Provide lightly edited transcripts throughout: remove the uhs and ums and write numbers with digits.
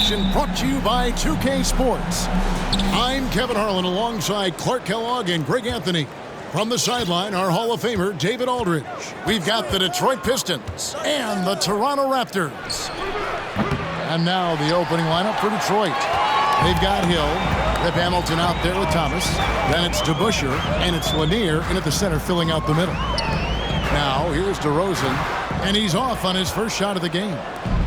action brought to you by 2K Sports. I'm Kevin Harlan alongside Clark Kellogg and Greg Anthony. From the sideline, our Hall of Famer, David Aldridge. We've got the Detroit Pistons and the Toronto Raptors. And now the opening lineup for Detroit. They've got Hill, Rip Hamilton out there with Thomas. Then it's DeBusschere, and it's Lanier in at the center filling out the middle. Now here's DeRozan, and he's off on his first shot of the game.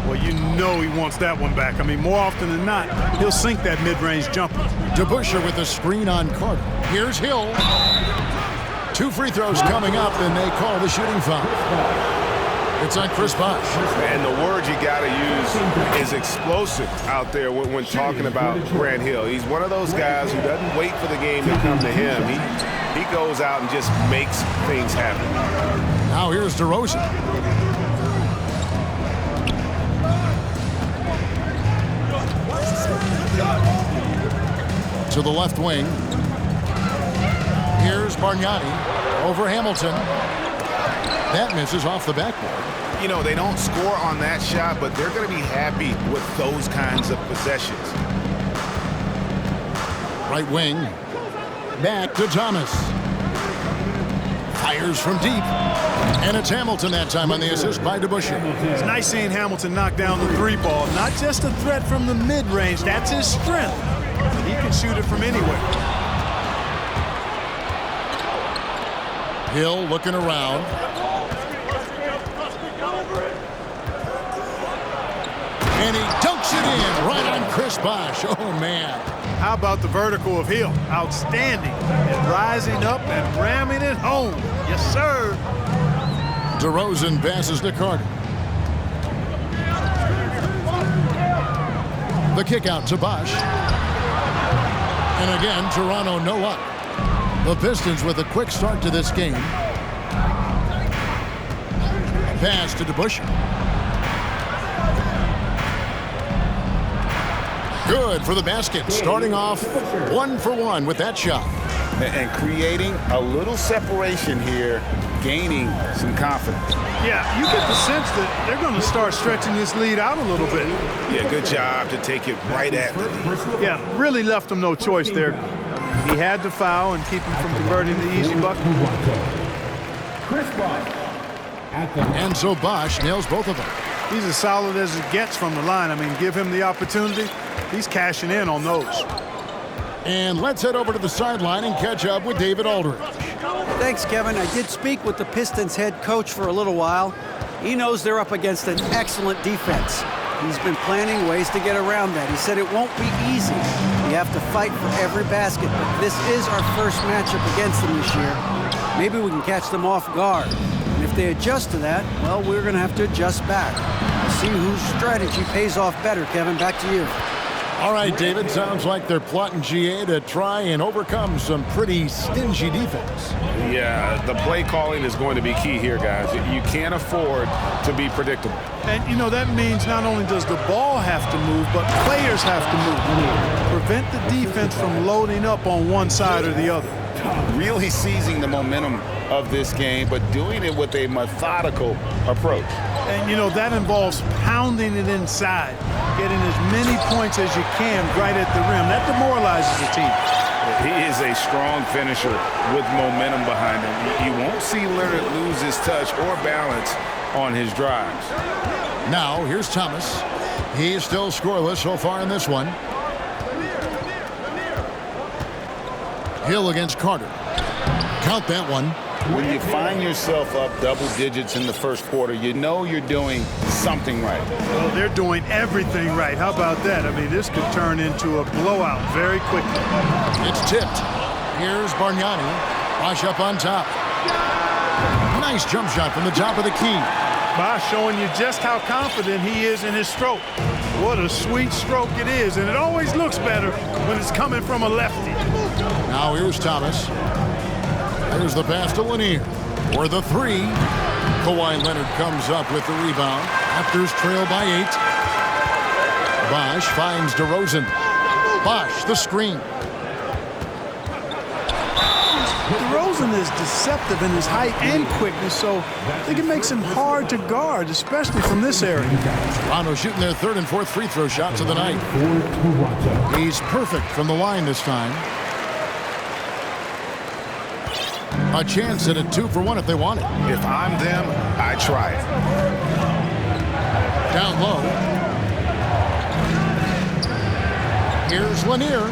Well, you know he wants that one back. I mean, more often than not, he'll sink that mid-range jumper. DeBusschere with a screen on Carter. Here's Hill. 2 free throws coming up, and they call the shooting foul. It's on Chris Bosh. And the word you got to use is explosive out there when talking about Grant Hill. He's one of those guys who doesn't wait for the game to come to him. He goes out and just makes things happen. Now here's DeRozan. To the left wing. Here's Bargnani over Hamilton. That misses off the backboard. You know, they don't score on that shot, but they're going to be happy with those kinds of possessions. Right wing. Back to Thomas. Fires from deep. And it's Hamilton that time on the assist by DeBusschere. It's nice seeing Hamilton knock down the 3-ball. Not just a threat from the mid-range. That's his strength. He can shoot it from anywhere. Hill looking around. And he dunks it in right on Chris Bosh. Oh, man. How about the vertical of Hill? Outstanding. And rising up and ramming it home. Yes, sir. DeRozan passes to Carter. The kick out to Bosh. And again, Toronto no luck. The Pistons with a quick start to this game. Pass to DeBusschere. Good for the basket. Starting off 1 for 1 with that shot. And creating a little separation here, gaining some confidence. Yeah, you get the sense that they're going to start stretching this lead out a little bit. Yeah, good job to take it right at the lead. Yeah, really left them no choice there. He had to foul and keep him from converting the easy bucket. And so Bosh nails both of them. He's as solid as it gets from the line. I mean, give him the opportunity. He's cashing in on those. And let's head over to the sideline and catch up with David Aldridge. Thanks, Kevin. I did speak with the Pistons head coach for a little while. He knows they're up against an excellent defense. He's been planning ways to get around that. He said it won't be easy. We have to fight for every basket, but this is our first matchup against them this year. Maybe we can catch them off guard. And if they adjust to that, well, we're going to have to adjust back. See whose strategy pays off better, Kevin. Back to you. All right, David, sounds like they're plotting GA to try and overcome some pretty stingy defense. Yeah, the play calling is going to be key here, guys. You can't afford to be predictable. And, you know, that means not only does the ball have to move, but players have to move. Prevent the defense from loading up on one side or the other. Really seizing the momentum of this game, but doing it with a methodical approach. And, you know, that involves pounding it inside, getting as many points as you can right at the rim. That demoralizes the team. He is a strong finisher with momentum behind him. You won't see Leonard lose his touch or balance on his drives. Now, here's Thomas. He's still scoreless so far in this one. Hill against Carter. Count that one. When you find yourself up double digits in the first quarter, you know you're doing something right. Well, they're doing everything right. How about that? I mean, this could turn into a blowout very quickly. It's tipped. Here's Bargnani. Bosh up on top. Nice jump shot from the top of the key. Bosh showing you just how confident he is in his stroke. What a sweet stroke it is, and it always looks better when it's coming from a lefty. Now here's Thomas. There's the pass to Lanier for the 3. Kawhi Leonard comes up with the rebound. Raptors trail by 8. Bosh finds DeRozan. Bosh the screen. DeRozan is deceptive in his height and quickness, so I think it makes him hard to guard, especially from this area. Toronto shooting their third and fourth free throw shots of the night. He's perfect from the line this time. A chance at a 2-for-1 if they want it. If I'm them, I try it. Down low. Here's Lanier.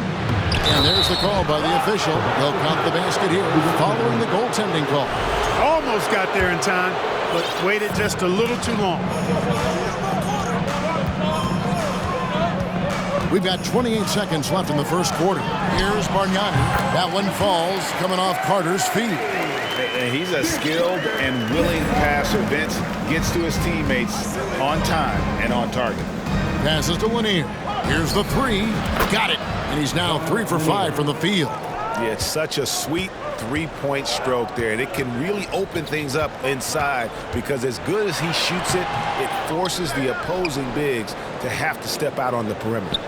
And there's the call by the official. They'll count the basket here following the goaltending call. Almost got there in time, but waited just a little too long. We've got 28 seconds left in the first quarter. Here's Bargnani. That one falls, coming off Carter's feet. And he's a skilled and willing passer. Vince gets to his teammates on time and on target. Passes to Lanier. Here's the three. Got it. And he's now 3 for 5 from the field. Yeah, it's such a sweet three-point stroke there. And it can really open things up inside because as good as he shoots it, it forces the opposing bigs to have to step out on the perimeter.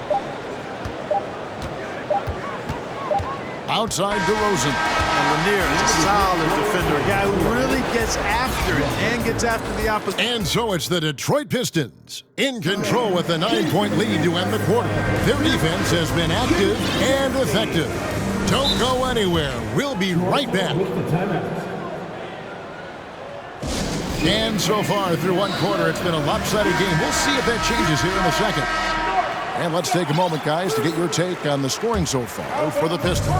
Outside DeRozan. And Lanier is a solid defender, a guy who really gets after it and gets after the opposition. And so it's the Detroit Pistons in control with a 9-point lead to end the quarter. Their defense has been active and effective. Don't go anywhere. We'll be right back. And so far through one quarter, it's been a lopsided game. We'll see if that changes here in a second. And let's take a moment, guys, to get your take on the scoring so far for the Pistons.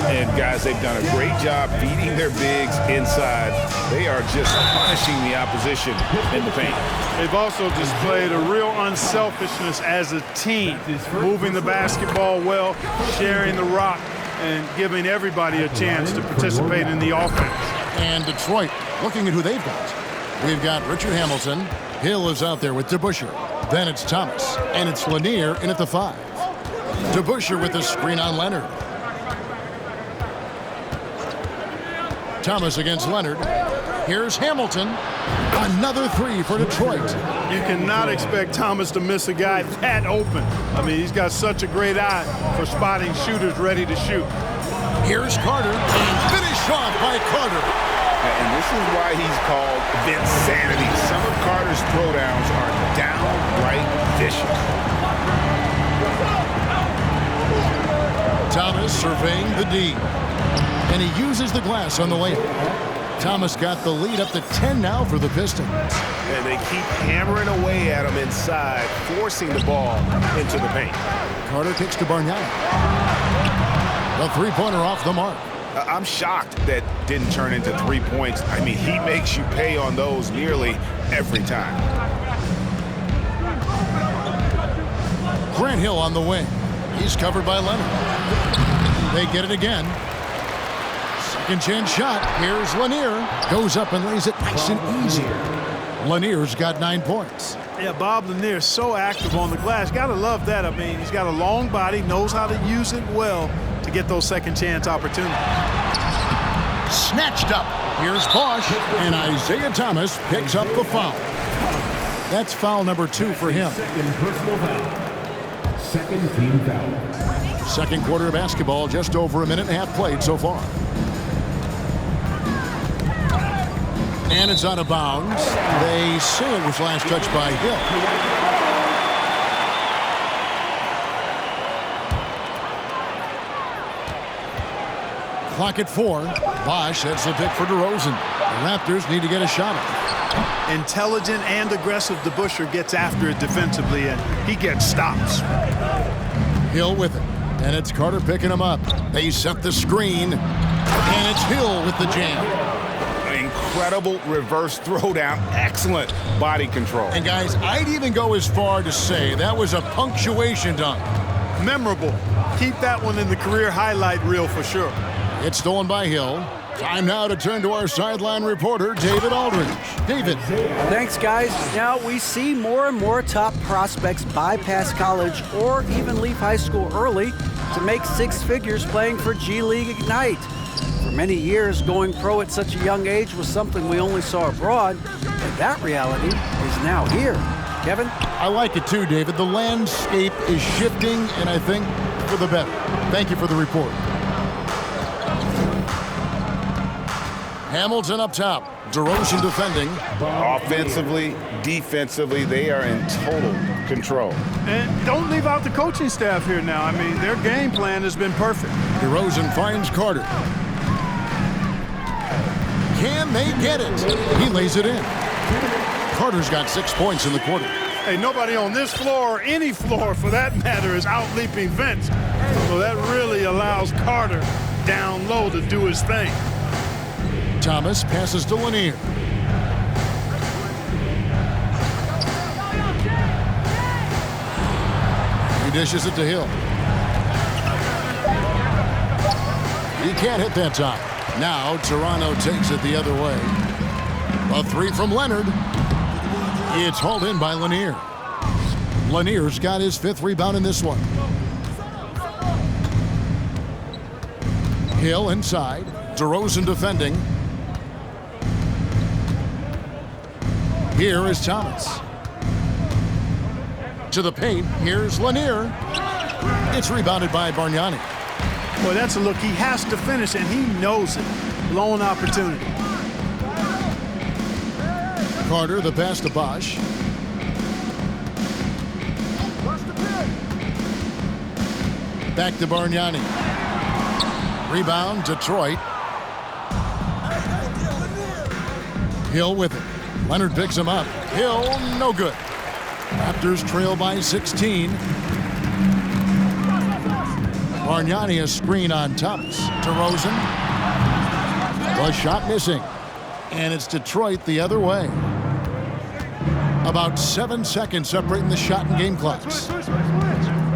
And, guys, they've done a great job feeding their bigs inside. They are just punishing the opposition in the paint. They've also displayed a real unselfishness as a team, moving the basketball well, sharing the rock, and giving everybody a chance to participate in the offense. And Detroit, looking at who they've got. We've got Richard Hamilton. Hill is out there with DeBusschere. Then it's Thomas, and it's Lanier in at the 5. DeBusschere with the screen on Leonard. Thomas against Leonard. Here's Hamilton. Another 3 for Detroit. You cannot expect Thomas to miss a guy that open. I mean, he's got such a great eye for spotting shooters ready to shoot. Here's Carter, and finished off by Carter. And this is why he's called Vinsanity. Some of Carter's throwdowns are downright vicious. Thomas surveying the D. And he uses the glass on the layup. Thomas got the lead up to 10 now for the Pistons. And they keep hammering away at him inside, forcing the ball into the paint. Carter kicks to Bargnani. The three-pointer off the mark. I'm shocked that didn't turn into 3 points. I mean, he makes you pay on those nearly every time. Grant Hill on the wing. He's covered by Leonard. They get it again. Second chance shot. Here's Lanier. Goes up and lays it nice and easy. Lanier's got 9 points. Yeah, Bob Lanier is so active on the glass. Got to love that. I mean, he's got a long body, knows how to use it well to get those second chance opportunities. Snatched up. Here's Bosch, and Isaiah Thomas picks up the foul. That's foul number 2 for him. Second personal foul. Second team foul. Second quarter of basketball, just over a minute and a half played so far. And it's out of bounds. They say it was last touched by Hill. Clock at 4. Bosch sets the pick for DeRozan. The Raptors need to get a shot at it. Intelligent and aggressive DeBusschere gets after it defensively, and he gets stops. Hill with it. And it's Carter picking him up. They set the screen. And it's Hill with the jam. Incredible reverse throwdown. Excellent body control. And guys, I'd even go as far to say that was a punctuation dunk. Memorable. Keep that one in the career highlight reel for sure. It's stolen by Hill. Time now to turn to our sideline reporter, David Aldridge. David. Thanks, guys. Now we see more and more top prospects bypass college or even leave high school early to make 6 figures playing for G League Ignite. For many years, going pro at such a young age was something we only saw abroad, and that reality is now here. Kevin? I like it too, David. The landscape is shifting, and I think for the better. Thank you for the report. Hamilton up top. DeRozan defending. Offensively, defensively, they are in total control. And don't leave out the coaching staff here now. I mean, their game plan has been perfect. DeRozan finds Carter. Can they get it? He lays it in. Carter's got 6 points in the quarter. Hey, nobody on this floor, or any floor for that matter, is out-leaping Vince. So that really allows Carter down low to do his thing. Thomas passes to Lanier. He dishes it to Hill. He can't hit that time. Now Toronto takes it the other way. A three from Leonard. It's hauled in by Lanier. Lanier's got his 5th rebound in this one. Hill inside. DeRozan defending. Here is Thomas. To the paint. Here's Lanier. It's rebounded by Bargnani. Well, that's a look he has to finish, and he knows it. Blown opportunity. Carter, the pass to Bosch. Back to Bargnani. Rebound, Detroit. Hill with it. Leonard picks him up. Hill, no good. Raptors trail by 16. Bargnani a screen on Thomas. DeRozan. The shot missing. And it's Detroit the other way. About 7 seconds separating the shot and game clocks.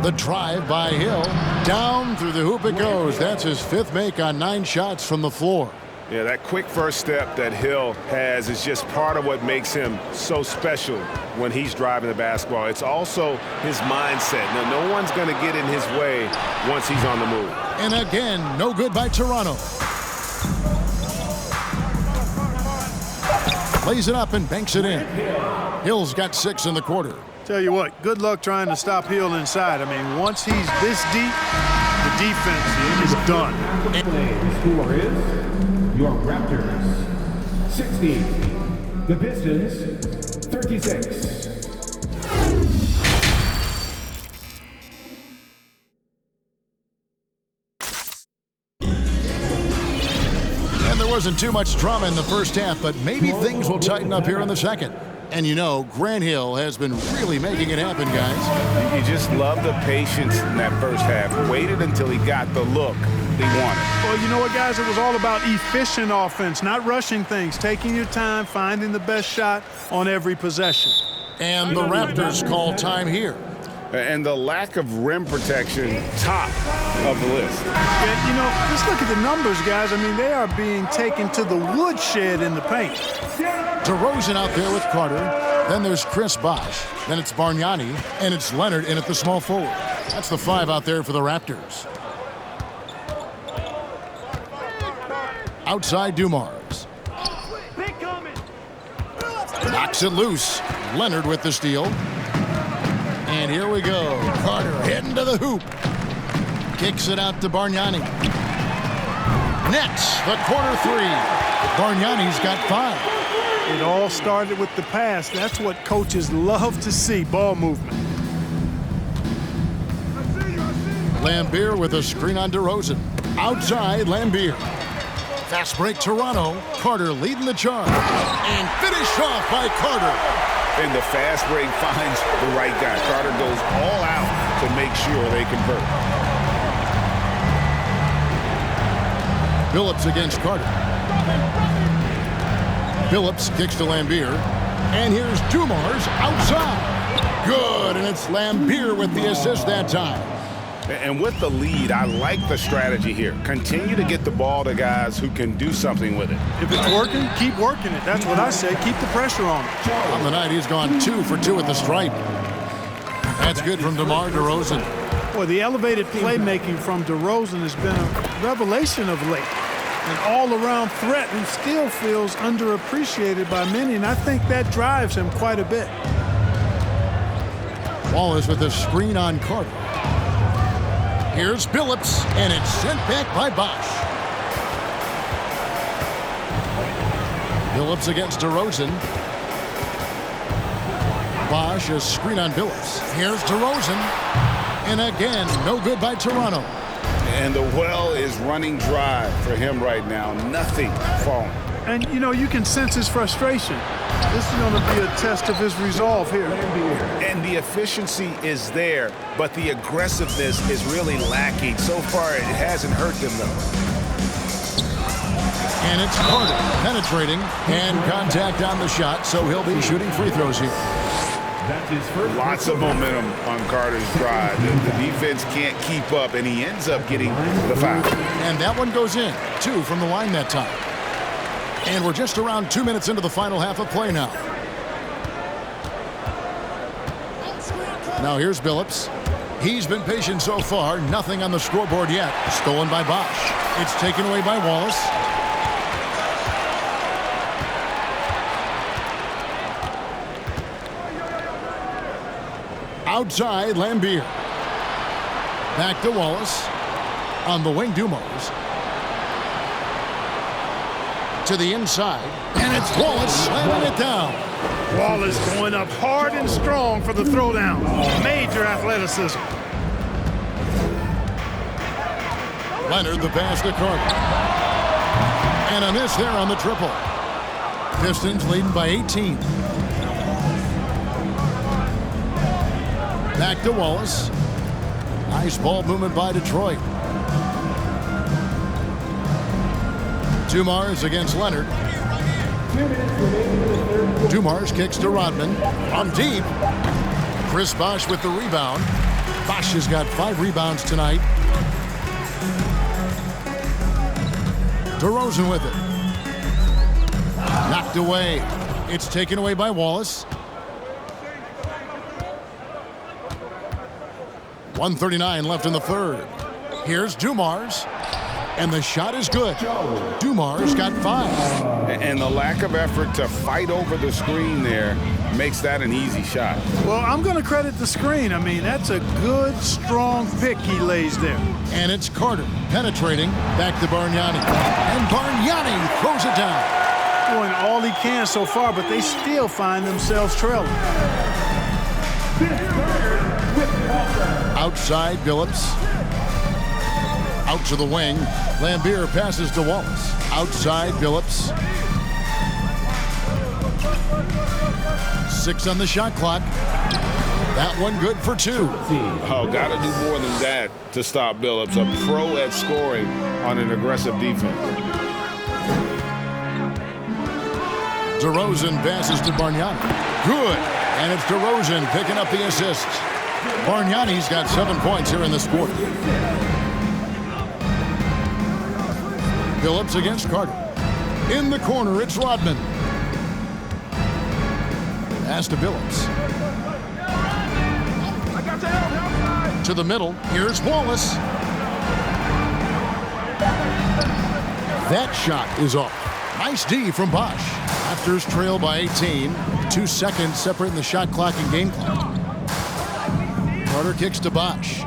The drive by Hill. Down through the hoop it goes. That's his 5th make on 9 shots from the floor. Yeah, that quick first step that Hill has is just part of what makes him so special when he's driving the basketball. It's also his mindset. Now, no one's going to get in his way once he's on the move. And again, no good by Toronto. Lays it up and banks it in. Hill's got 6 in the quarter. Tell you what, good luck trying to stop Hill inside. I mean, once he's this deep, the defense is done. The score is your Raptors 60. The Pistons 36. And there wasn't too much drama in the first half, but maybe things will tighten up here in the second. And you know, Grant Hill has been really making it happen, guys. You just love the patience in that first half. Waited until he got the look he wanted. Well, you know what, guys? It was all about efficient offense, not rushing things, taking your time, finding the best shot on every possession. And the Raptors call time here. And the lack of rim protection, top of the list. Yeah, you know, just look at the numbers, guys. I mean, they are being taken to the woodshed in the paint. DeRozan out there with Carter. Then there's Chris Bosh. Then it's Bargnani. And it's Leonard in at the small forward. That's the 5 out there for the Raptors. Outside Dumars. Knocks it loose. Leonard with the steal. And here we go. Carter heading to the hoop. Kicks it out to Bargnani. Nets the corner 3. Bargnani's got 5. It all started with the pass. That's what coaches love to see, ball movement. Lambier with a screen on DeRozan. Outside, Lambier. Fast break, Toronto. Carter leading the charge. And finished off by Carter. And the fast break finds the right guy. Carter goes all out to make sure they convert. Phillips against Carter. Phillips kicks to Lambier. And here's Dumars outside. Good, and it's Lambier with the assist that time. And with the lead, I like the strategy here. Continue to get the ball to guys who can do something with it. If it's working, keep working it. That's what I say. Keep the pressure on it. On the night, he's gone 2 for 2 at the stripe. That's good from DeMar DeRozan. Boy, the elevated playmaking from DeRozan has been a revelation of late. An all-around threat who still feels underappreciated by many, and I think that drives him quite a bit. Wallace with a screen on Carter. Here's Phillips, and it's sent back by Bosh. Billups against DeRozan. Bosch, a screen on Billups. Here's DeRozan. And again, no good by Toronto. And the well is running dry for him right now. Nothing falling. And, you know, you can sense his frustration. This is going to be a test of his resolve here. And the efficiency is there, but the aggressiveness is really lacking. So far, it hasn't hurt them, though. And it's Carter penetrating and contact on the shot, so he'll be shooting free throws here. That's his first. Lots of momentum on Carter's drive. The defense can't keep up, and he ends up getting the foul. And that one goes in. 2 from the line that time. And we're just around 2 minutes into the final half of play now. Now here's Billups. He's been patient so far. Nothing on the scoreboard yet. Stolen by Bosch. It's taken away by Wallace. Outside, Lambier. Back to Wallace. On the wing, Dumars. To the inside. And it's Wallace slamming it down. Wallace going up hard and strong for the throwdown. Major athleticism. Leonard, the pass to Carter. And a miss there on the triple. Pistons leading by 18. Back to Wallace. Nice ball movement by Detroit. Dumars against Leonard. Dumars kicks to Rodman. From deep. Chris Bosch with the rebound. Bosch has got 5 rebounds tonight. DeRozan with it. Knocked away. It's taken away by Wallace. 1:39 left in the third. Here's Dumars. And the shot is good. Dumars got 5. And the lack of effort to fight over the screen there makes that an easy shot. Well, I'm going to credit the screen. I mean, that's a good, strong pick he lays there. And it's Carter penetrating back to Bargnani. And Bargnani throws it down. Doing all he can so far, but they still find themselves trailing. Outside, Billups. Out to the wing. Lambier passes to Wallace. Outside, Billups. 6 on the shot clock. That one good for 2. Oh, got to do more than that to stop Billups. A pro at scoring on an aggressive defense. DeRozan passes to Bargnani. Good. And it's DeRozan picking up the assist. Bargnani's got 7 points here in this quarter. Billups against Carter. In the corner, it's Rodman. Pass to Billups. To the middle, here's Wallace. That shot is off. Nice D from Bosch. Raptors trail by 18. 2 seconds separating the shot clock and game clock. Carter kicks to Bosch.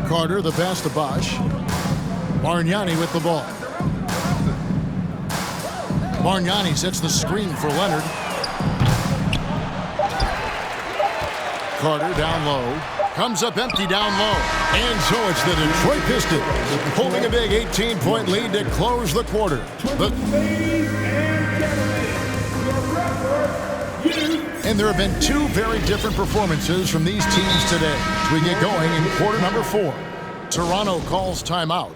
Carter, the pass to Bosch. Bargnani with the ball. Bargnani sets the screen for Leonard. Carter down low. Comes up empty down low. And so it's the Detroit Pistons holding a big 18-point lead to close the quarter. And there have been 2 very different performances from these teams today as we get going in quarter number 4. Toronto calls timeout.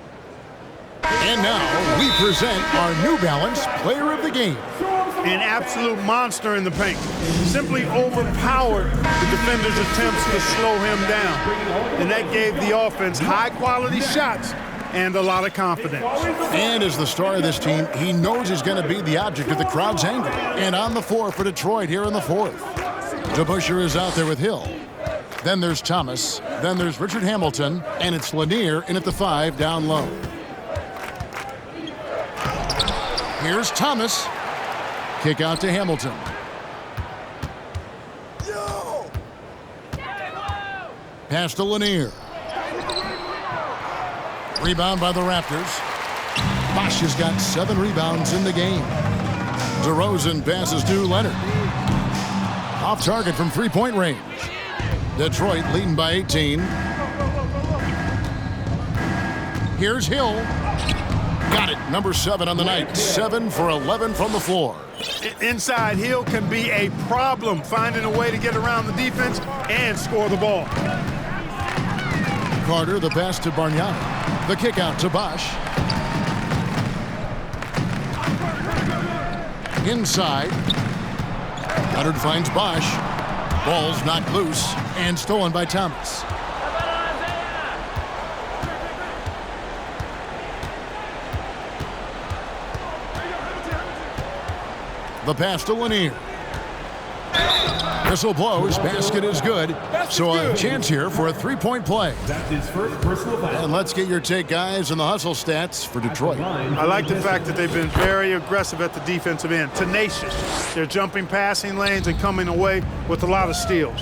And now we present our New Balance Player of the Game. An absolute monster in the paint. Simply overpowered the defender's attempts to slow him down. And that gave the offense high-quality shots and a lot of confidence. And as the star of this team, he knows he's going to be the object of the crowd's anger. And on the floor for Detroit here in the 4th. DeBusschere is out there with Hill. Then there's Thomas. Then there's Richard Hamilton. And it's Lanier in at the 5 down low. Here's Thomas. Kick out to Hamilton. Pass to Lanier. Rebound by the Raptors. Bosch has got 7 rebounds in the game. DeRozan passes to Leonard. Off target from three-point range. Detroit leading by 18. Here's Hill. Got it. Number 7 on the night. 7 for 11 from the floor. Inside, Hill can be a problem finding a way to get around the defense and score the ball. Carter, the pass to Bargnani. The kick out to Bosch. Inside. Leonard finds Bosch. Ball's knocked loose and stolen by Thomas. The pass to Lanier. Whistle blows. Basket is good. So a chance here for a three-point play. That's his first personal foul. And let's get your take, guys, on the hustle stats for Detroit. I like the fact that they've been very aggressive at the defensive end. Tenacious. They're jumping passing lanes and coming away with a lot of steals.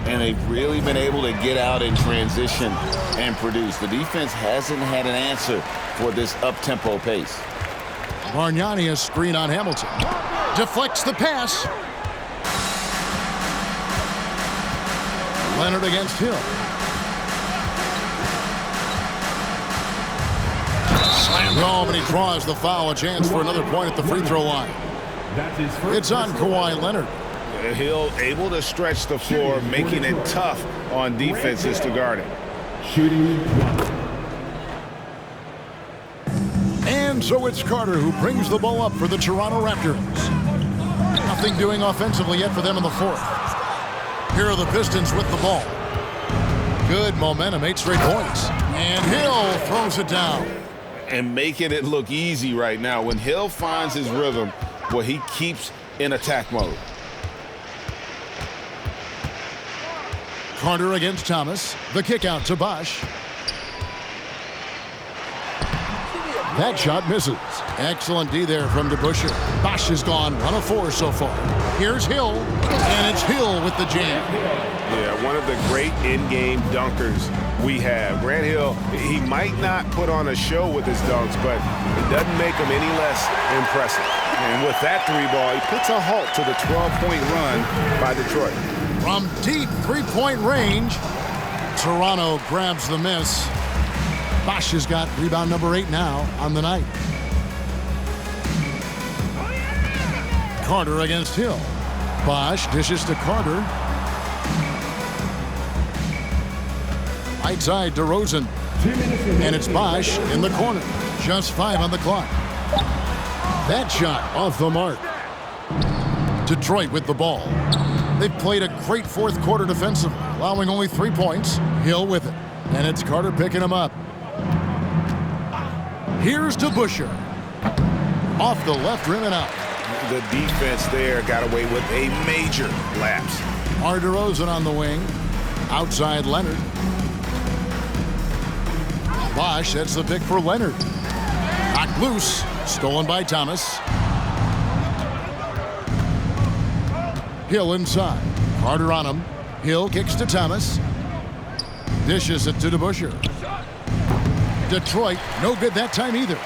And they've really been able to get out in transition and produce. The defense hasn't had an answer for this up-tempo pace. Bargnani, a screen on Hamilton. Deflects the pass. Leonard against Hill. Slammed home, and he draws the foul. A chance for another point at the free throw line. That's his first. It's on Kawhi Leonard. Hill able to stretch the floor, making it tough on defenses to guard him. Shooting 1. And so it's Carter who brings the ball up for the Toronto Raptors. Nothing doing offensively yet for them in the fourth. Here are the Pistons with the ball. Good momentum, 8 straight points. And Hill throws it down. And making it look easy right now. When Hill finds his rhythm, well, he keeps in attack mode. Carter against Thomas. The kick out to Bosch. That shot misses. Excellent D there from DeBusschere. Bosch is gone 1 of 4 so far. Here's Hill, and it's Hill with the jam. Yeah, one of the great in-game dunkers we have. Grant Hill, he might not put on a show with his dunks, but it doesn't make him any less impressive. And with that 3-ball, he puts a halt to the 12-point run by Detroit. From deep 3-point range, Toronto grabs the miss. Bosch has got rebound number 8 now on the night. Carter against Hill. Bosch dishes to Carter. Right side, DeRozan. And it's Bosch in the corner. Just 5 on the clock. That shot off the mark. Detroit with the ball. They've played a great fourth quarter defensively, allowing only 3 points. Hill with it. And it's Carter picking him up. Here's DeBusschere. Off the left rim and out. The defense there got away with a major lapse. DeRozan on the wing. Outside Leonard. Bosch, that's the pick for Leonard. Knocked loose. Stolen by Thomas. Hill inside. Carter on him. Hill kicks to Thomas. Dishes it to DeBusschere. Detroit, no good that time either.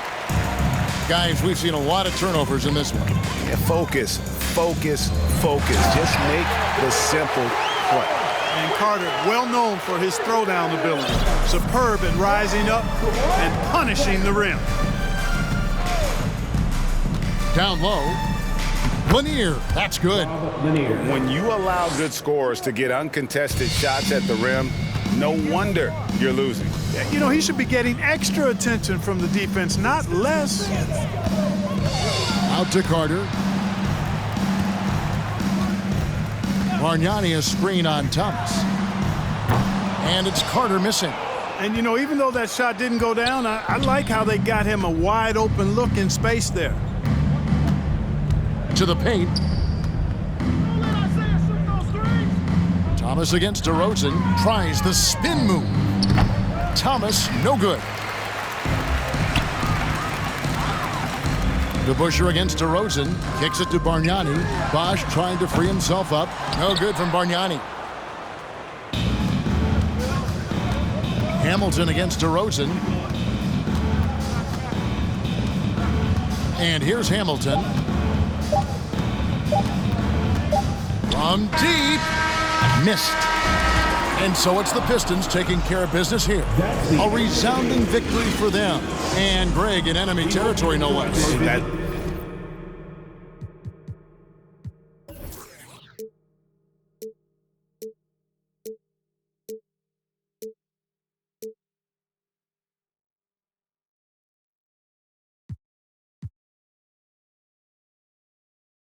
Guys, we've seen a lot of turnovers in this one. Yeah, focus, focus, focus. Just make the simple play. And Carter, well known for his throwdown ability. Superb in rising up and punishing the rim. Down low. Lanier, that's good. When you allow good scorers to get uncontested shots at the rim, no wonder you're losing. You know, he should be getting extra attention from the defense, not less. Out to Carter. Bargnani, a screen on Thomas. And it's Carter missing. And, you know, even though that shot didn't go down, I like how they got him a wide open look in space there. To the paint. Thomas against DeRozan. Tries the spin move. Thomas, no good. DeBusschere against DeRozan. Kicks it to Bargnani. Bosch trying to free himself up. No good from Bargnani. Hamilton against DeRozan. And here's Hamilton. From deep. Missed. And so it's the Pistons taking care of business here. A resounding victory for them. And Greg in enemy territory, no less. That